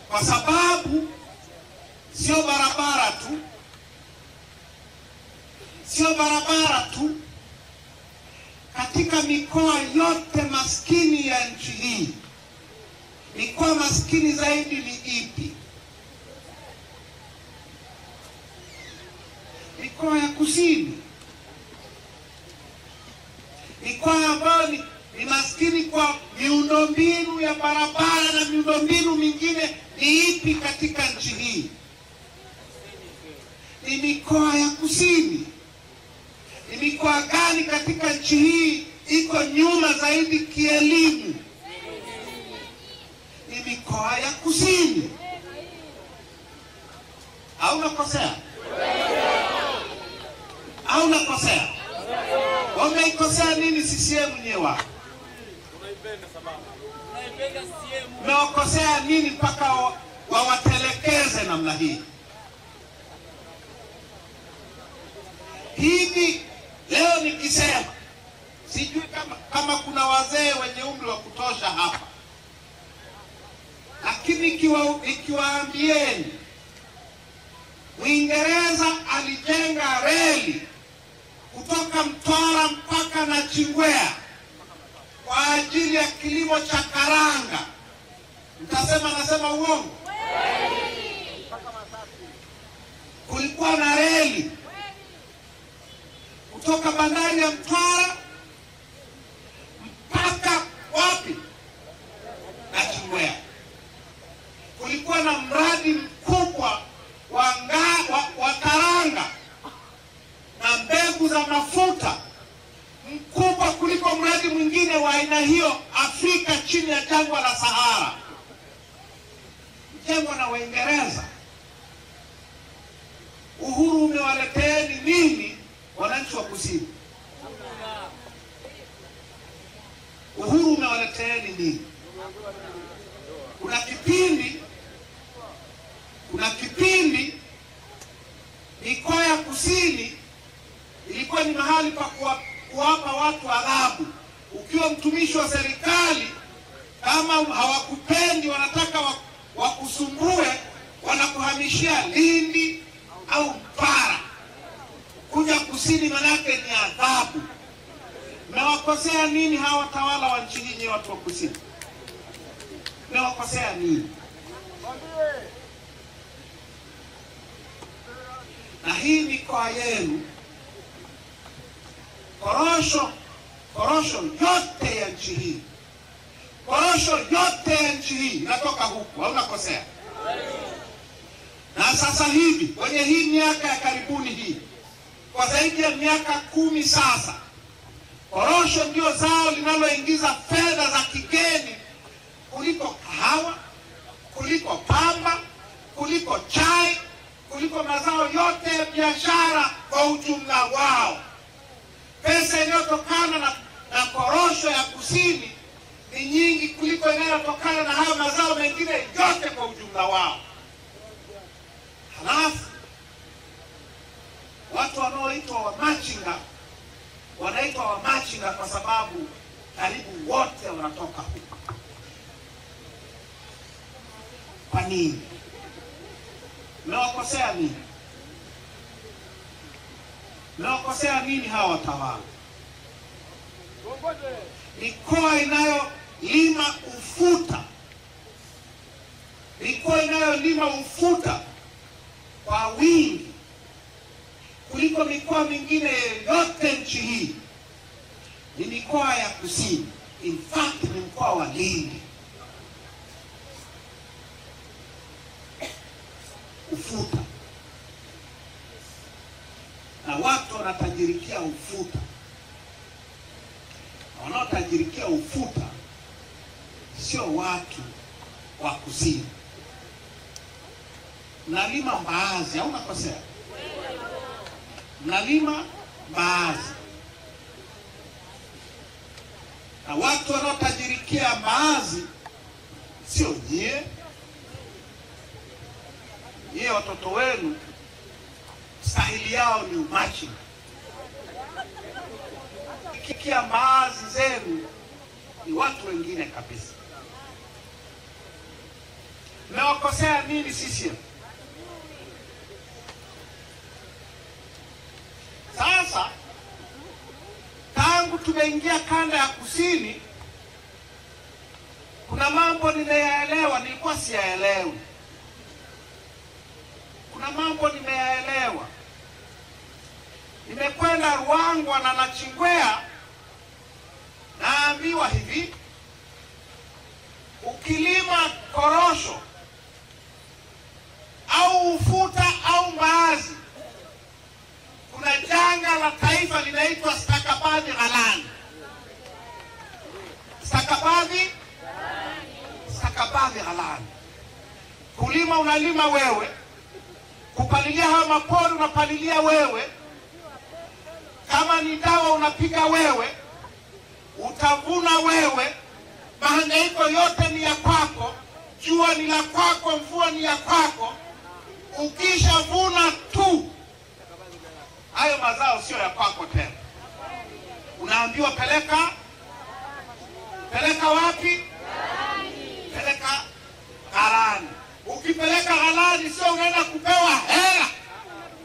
kwa sababu sio barabara tu, katika mikoa yote maskini ya nchi hii, mikoa maskini zaidi ni ipi? Mikoa ya kusini. Mikoa ambayo ni maskini kwa miundombinu ya barabara na miundombinu mingine ni ipi katika nchi hii? Ni mikoa ya kusini. Ni mikoa gani katika nchi hii iko nyuma zaidi kielimu? Ni mikoa ya kusini. Au nakosea? Au nakosea? Wameikosea nini CCM nyewe? Mmewakosea nini mpaka wawatelekeze namna hii? Hivi leo nikisema, sijui kama kuna wazee wenye umri wa kutosha hapa, lakini ikiwaambieni Uingereza alijenga reli kutoka Mtwara mpaka Nachingwea kwa ajili ya kilimo cha karanga, mtasema nasema uongo? Kulikuwa na reli kutoka bandari ya Mtwara mpaka wapi? Nachingwea. Kulikuwa na mradi mkubwa wa karanga na mbegu za mafuta mkubwa kuliko mradi mwingine wa aina hiyo Afrika chini ya jangwa la Sahara, mjengwa na Waingereza. Uhuru umewaleteeni nini wananchi wa kusini? Uhuru umewaleteeni nini? Kuna kipindi mikoa ya kusini ilikuwa ni mahali pa kuwapa watu adhabu. Ukiwa mtumishi wa serikali, kama hawakupendi, wanataka wakusumbue, wanakuhamishia Lindi au Mtwara. Kuja kusini manake ni adhabu. Mmewakosea nini hawa watawala wa nchi hii, watu wa kusini? Mmewakosea nini? Na hii mikoa yenu, korosho yote ya nchi hii, inatoka huku. Hauna kosea. Na sasa hivi kwenye hii miaka ya karibuni hii, kwa zaidi ya miaka 10 sasa, korosho ndio zao linaloingiza fedha za kigeni kuliko kahawa, kuliko pamba, kuliko chai, kuliko mazao yote ya biashara kwa ujumla wao. Pesa inayotokana na korosho ya kusini ni nyingi kuliko inayotokana na hayo mazao mengine yote kwa ujumla wao. Halafu watu wanaoitwa wamachinga wanaitwa wamachinga kwa sababu karibu wote wanatoka huko. Kwa nini? Mmewakosea nini? Mmewakosea nini hawa watawala? Mikoa inayolima ufuta kwa wingi kuliko mikoa mingine yote nchi hii ni mikoa ya kusini. In fact ni mkoa wa Lindi. Ufuta, na watu wanatajirikia ufuta. Wanaotajirikia ufuta sio watu wa kusini. Mnalima mbaazi, au nakosea? Mnalima mbaazi, na watu wanaotajirikia mbaazi sio nyie. Nyie watoto wenu stahili yao ni umachinga. Kikia mbaazi zenu ni watu wengine kabisa. Mmewakosea nini CCM? Sasa tangu tumeingia kanda ya kusini, kuna mambo nimeyaelewa, nilikuwa siyaelewi. Kuna mambo nimeyaelewa. Nimekwenda Ruangwa na Nachingwea, naambiwa hivi, ukilima korosho au ufuta au mbaazi, kuna janga la taifa linaitwa stakabadhi ghalani. Stakabadhi ghalani. Kulima unalima wewe, kupalilia haya mapori unapalilia wewe, kama ni dawa unapiga wewe, utavuna wewe, mahangaiko yote ni ya kwako, jua ni la kwako, mvua ni ya kwako. Ukishavuna tu, hayo mazao sio ya kwako tena. Unaambiwa peleka wapi? Peleka ghalani. Ukipeleka ghalani, sio unaenda kupewa hela,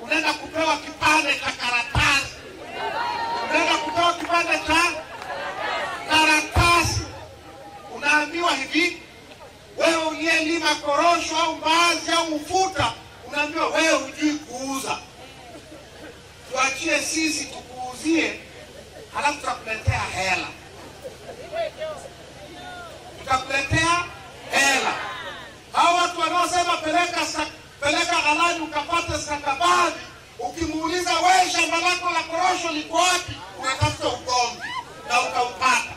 unaenda kupewa kipande cha karatasi. Unaenda kupewa kipande cha karatasi. Unaambiwa hivi, wewe uliyelima korosho au mbaazi au ufuta, unaambiwa wewe hujui kuuza, tuachie sisi tukuuzie, halafu tutakuletea hela. Hao watu wanaosema peleka ghalani ukapata stakabadhi, ukimuuliza wewe shamba lako la korosho liko wapi, unatafuta ugomvi na utaupata.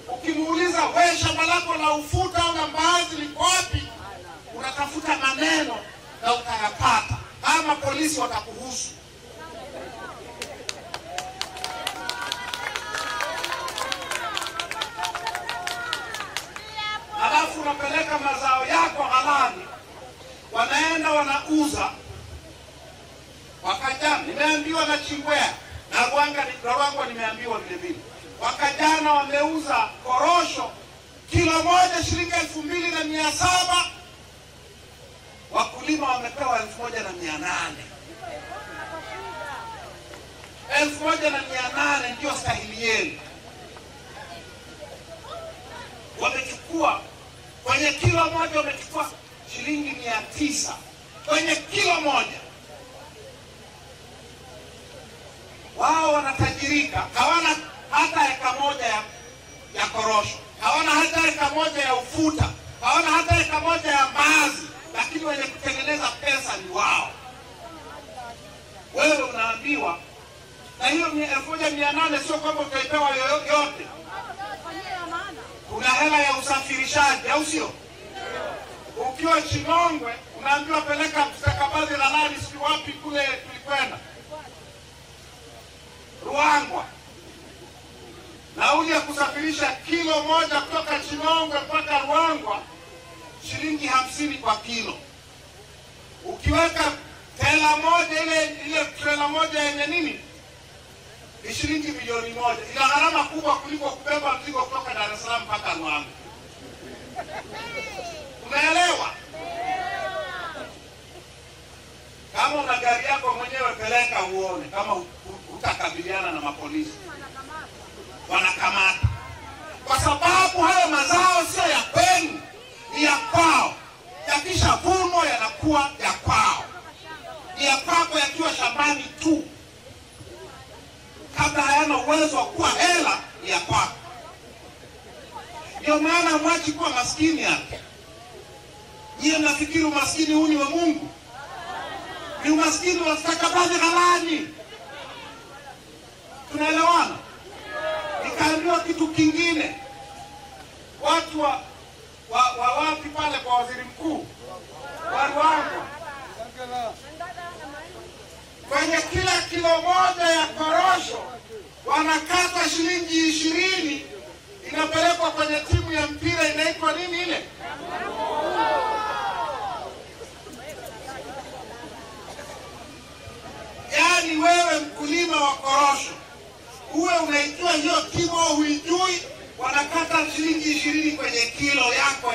Ukimuuliza wewe shamba lako la ufuta au la mbaazi liko wapi, unatafuta maneno na utayapata. Kama polisi watakuhusu. Halafu unapeleka mazao yako ghalani, wanaenda wanauza. Wakajana nimeambiwa Nachingwea na Ruangwa nimeambiwa vile vile, wakajana wameuza korosho kilo moja shilingi 2,700, wakulima wamepewa 1,800. 1,800 ndio stahili yenu. Wamechukua kwenye kilo moja, wamechukua shilingi 900 kwenye kilo moja. Wao wanatajirika, hawana hata eka moja ya korosho, hawana hata eka moja ya ufuta, hawana hata eka moja ya mbaazi, lakini wenye kutengeneza pesa ni wao. Wewe unaambiwa, na hiyo 1,800 sio kwamba utaipewa yote. Kuna hela ya usafirishaji, au sio? Ukiwa Chinongwe unaambiwa peleka stakabadhi ghalani, si wapi kule tulikwenda Ruangwa. Nauli ya kusafirisha kilo moja kutoka Chinongwe mpaka Ruangwa shilingi 50 kwa kilo. Ukiweka trela moja, ile trela moja yenye nini, ni shilingi 1,000,000. Ina gharama kubwa kuliko kubeba mzigo kutoka Dar es Salaam mpaka Ruangwa. Unaelewa? Kama una gari yako mwenyewe, peleka uone kama utakabiliana na mapolisi. Wanakamata. Kwa sababu hayo mazao sio ya kwenu, ni ya kwao. Yakishavunwa yanakuwa ya kwao. Ni ya kwako yakiwa shambani tu. Kabla hayana uwezo wa kuwa hela, ni ya kwako. Ndio maana mwachi kuwa maskini hapa. Nyie mnafikiri umaskini huu ni wa Mungu? Ni umaskini wa stakabadhi ghalani. Tunaelewana? Nikaambiwa kitu kingine. Watu wa wapi pale kwa waziri mkuu wa Ruangwa, kwenye kila kilo moja ya korosho wanakata shilingi 20, inapelekwa kwenye timu ya mpira inaitwa nini ile? Yaani wewe mkulima wa korosho, uwe unaijua hiyo timu au huijui, wanakata shilingi 20 kwenye kilo yako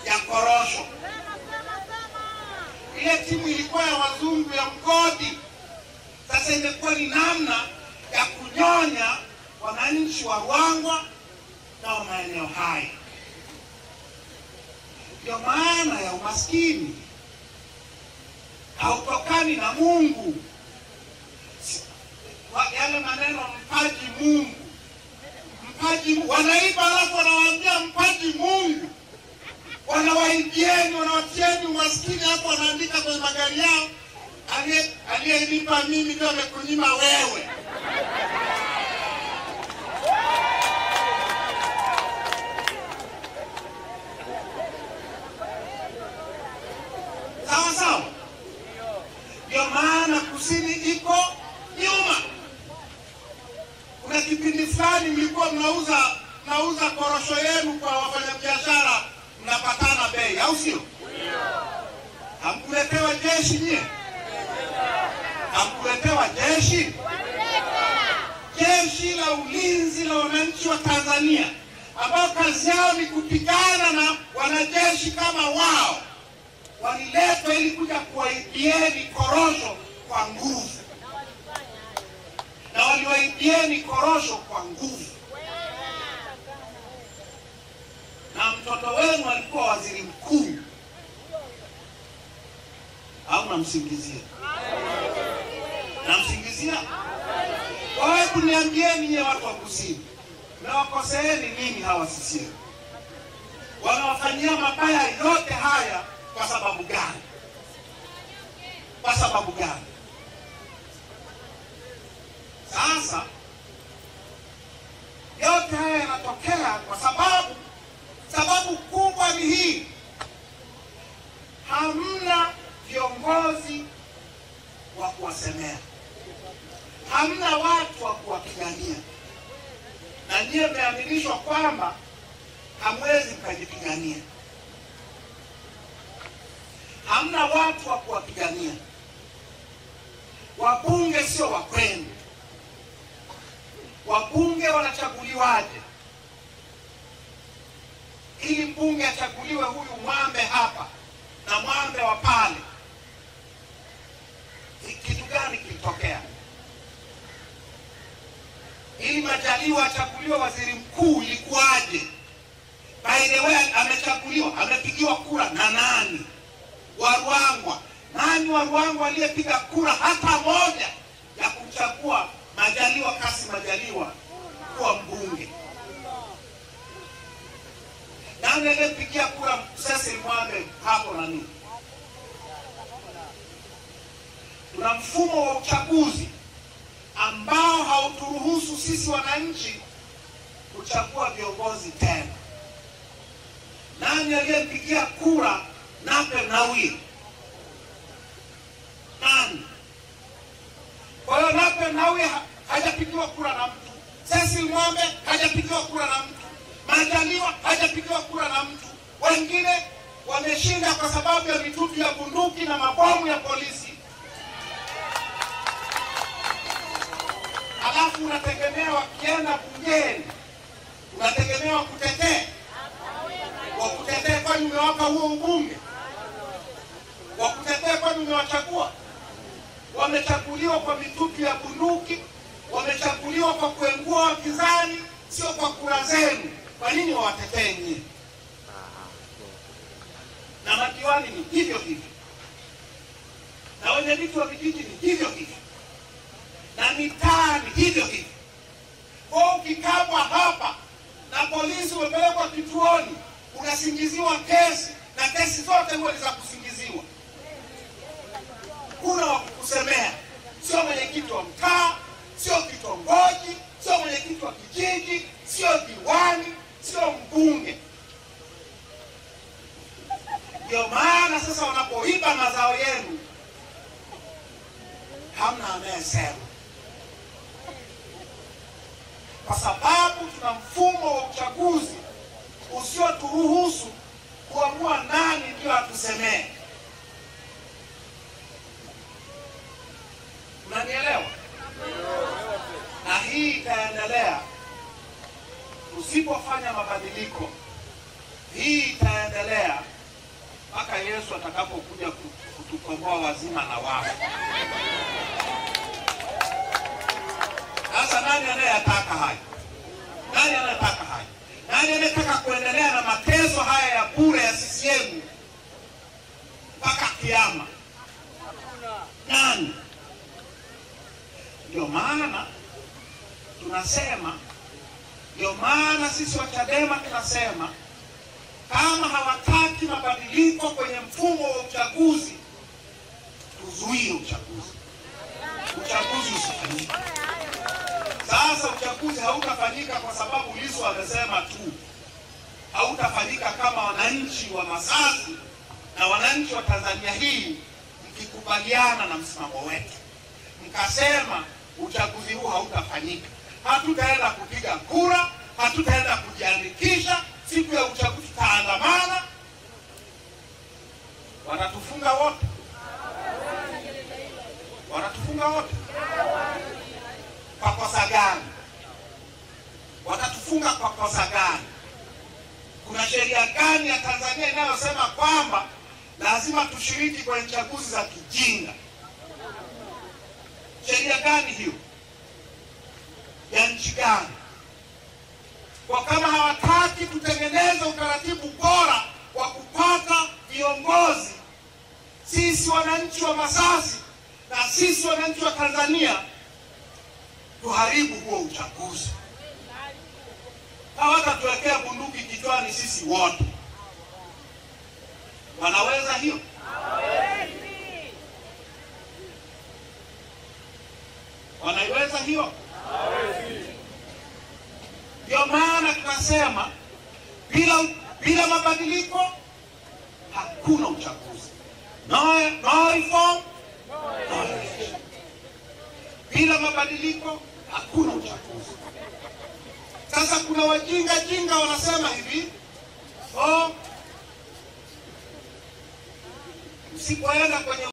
ya korosho. Ile timu ilikuwa ya wazungu ya mgodi, sasa imekuwa ni namna ya kunyonya wananchi wa Ruangwa na maeneo haya. Ndio maana ya umaskini hautokani na Mungu. Yale maneno mpaji Mungu, mpaji Mungu. Wanaiba alafu wanawaambia mpaji Mungu. Wanawaibieni, wanawatieni umaskini, hapo wanaandika kwenye magari yao, aliyenipa mimi ndio amekunyima wewe. Sawa sawa. Ndio maana kusini iko nyuma. Kuna kipindi fulani mlikuwa mnauza korosho yenu kwa wafanyabiashara, mnapatana bei, au sio? Hamkuletewa jeshi nyie? Hamkuletewa jeshi? Jeshi la ulinzi la wananchi wa Tanzania, ambao kazi yao ni kupigana na wanajeshi kama wao, waliletwa ili kuja kuwaibieni korosho kwa nguvu. Na waliwaibieni korosho kwa nguvu. Na mtoto wenu alikuwa waziri mkuu. Au namsingizia? Namsingizia? Wawe kuniambieni nye watu wa kusini, mnawakoseeni nini hawa CCM? Wanawafanyia mabaya yote haya kwa sababu gani? Kwa sababu gani? Sasa yote haya yanatokea kwa sababu kubwa ni hii: hamna viongozi wa kuwasemea, hamna watu wa kuwapigania, na nyie mmeaminishwa kwamba hamwezi mkajipigania. Hamna watu wa kuwapigania. Wabunge sio wa kwenu. Wabunge wanachaguliwaje? Ili mbunge achaguliwe huyu Mwambe hapa na Mwambe wa pale, kitu gani kilitokea? Ili Majaliwa achaguliwe waziri mkuu ilikuwaje? By the way, amechaguliwa, amepigiwa kura na nani? Wa Ruangwa. Nani wa Ruangwa aliyepiga kura hata moja ya kumchagua Majaliwa, Kassim Majaliwa kuwa mbunge? Nani aliyepigia kura Cecil Mwambe hapo na nini? Tuna mfumo wa uchaguzi ambao hauturuhusu sisi wananchi kuchagua viongozi tena. Nani aliyempigia kura Nape Nnauye? Nani? Kwa hiyo Nape Nnauye hajapigiwa kura na mtu. Cecil Mwambe hajapigiwa kura na mtu. Majaliwa hajapigiwa kura na mtu. Wengine wameshinda kwa sababu ya mitutu ya bunduki na mabomu ya polisi. Alafu unategemea wakienda bungeni, unategemea wakutetee. Wakutetee kwani umewapa huo ubunge? Wakutetee kwani umewachagua? Wamechaguliwa kwa mitutu ya bunduki, wamechaguliwa kwa kuengua wapinzani, sio kwa kura zenu. Kwa nini wawatetee nyinyi? Na madiwani ni hivyo hivyo, na wenyeviti wa vijiji ni hivyo hivyo, na mitaa ni hivyo hivyo. Kwa ukikabwa hapa na polisi umepelekwa kituoni, unasingiziwa kesi, na kesi zote huwa ni za kusingiziwa. Kuna wa kukusemea, sio mwenyekiti wa mtaa, sio kitongoji, sio mwenyekiti wa kijiji, sio diwani, sio mbunge. Ndio maana sasa wanapoiba mazao yenu, hamna anayesema. Kwa sababu tuna mfumo wa uchaguzi usioturuhusu kuamua nani ndio atusemee. Unanielewa? Na hii itaendelea usipofanya mabadiliko. Hii itaendelea mpaka Yesu atakapokuja kutukomboa wazima na wafu. Sasa nani anayetaka haya? Nani anataka haya? Nani anataka kuendelea na mateso haya ya bure ya CCM mpaka kiyama? Nani? Ndio maana tunasema, ndio maana sisi wa Chadema tunasema, kama hawataki mabadiliko kwenye mfumo wa uchaguzi, tuzuie uchaguzi. Uchaguzi usifanyike. Sasa uchaguzi hautafanyika kwa sababu Lissu amesema tu. Hautafanyika kama wananchi wa Masasi na wananchi wa Tanzania hii mkikubaliana na msimamo wetu, mkasema uchaguzi huu hautafanyika. Hatutaenda kupiga kura, hatutaenda kujiandikisha. Siku ya uchaguzi tutaandamana. Wanatufunga wote. Wanatufunga wote. Kwa kosa gani? Watatufunga kwa kosa gani? Kuna sheria gani ya Tanzania inayosema kwamba lazima tushiriki kwenye chaguzi za kijinga? Sheria gani hiyo? Ya nchi gani? Kwa kama hawataki tutengeneze utaratibu bora wa kupata viongozi, sisi wananchi wa Masasi na sisi wananchi wa Tanzania tuharibu huo uchaguzi. Hawatatuwekea bunduki kichwani sisi wote. Wanaweza hiyo? Wanaiweza hiyo? Ndio maana tunasema bila mabadiliko hakuna uchaguzi. No reform, no election. Bila mabadiliko hakuna uchaguzi. Sasa kuna wajinga wanasema hivi, msipoenda kwenye